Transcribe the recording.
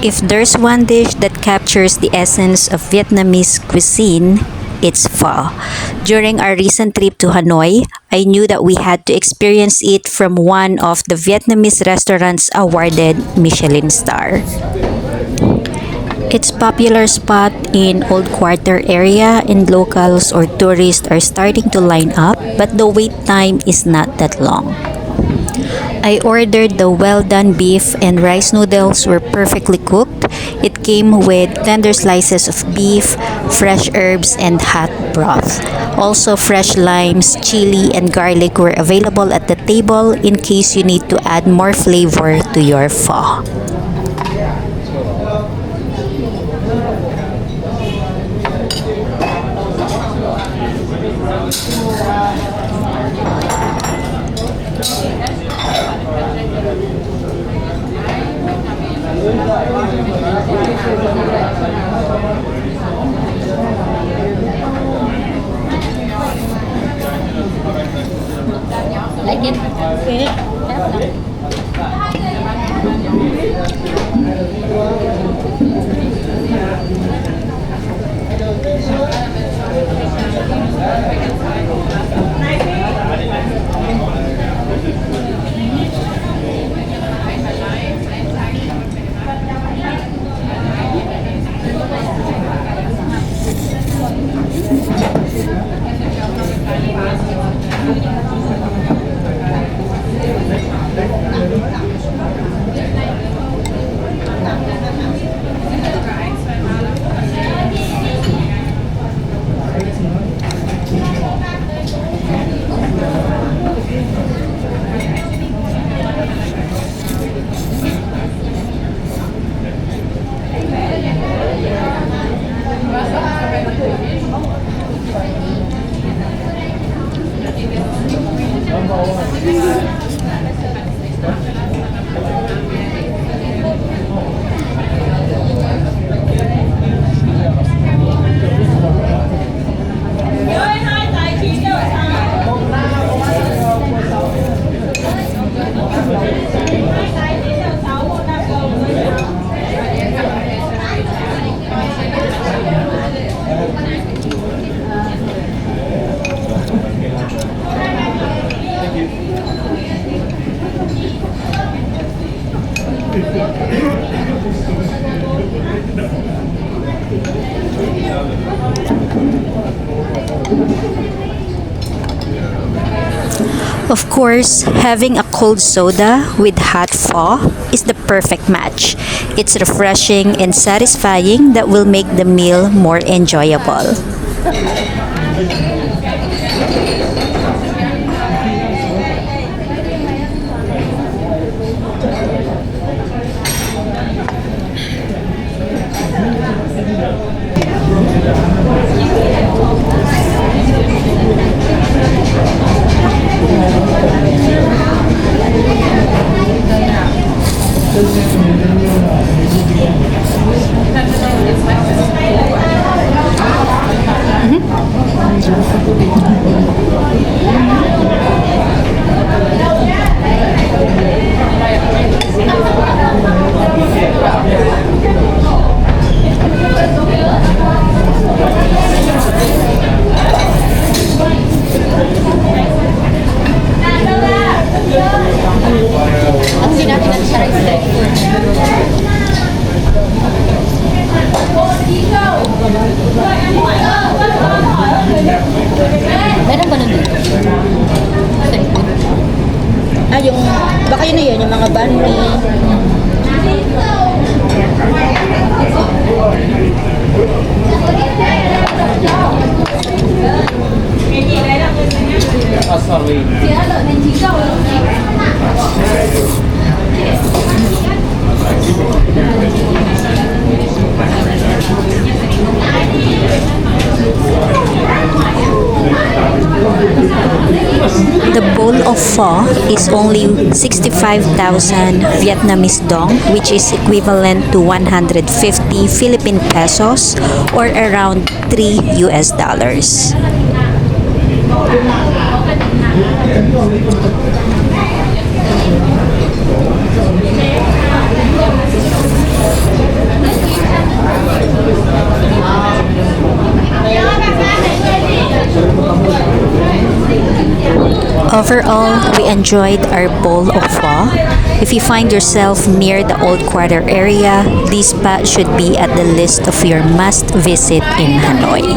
If there's one dish that captures the essence of Vietnamese cuisine, it's pho. During our recent trip to Hanoi, I knew that we had to experience it from one of the Vietnamese restaurants awarded Michelin star. It's popular spot in Old Quarter area and locals or tourists are starting to line up, but the wait time is not that long. I ordered the well-done beef and rice noodles were perfectly cooked. It came with tender slices of beef, fresh herbs, and hot broth. Also, fresh limes, chili, and garlic were available at the table in case you need to add more flavor to your pho. Like it? Okay. Of course, having a cold soda with hot pho is the perfect match. It's refreshing and satisfying that will make the meal more enjoyable. Ang ginagawa sa rice. Meron ba nun dito? Sa likod? Ah, yung, baka yun na yun, yung mga banh mi. The bowl of pho is only 65,000 Vietnamese dong, which is equivalent to 150 Philippine pesos or around 3 US dollars. Overall, we enjoyed our bowl of pho. If you find yourself near the Old Quarter area, this spot should be at the list of your must visit in Hanoi.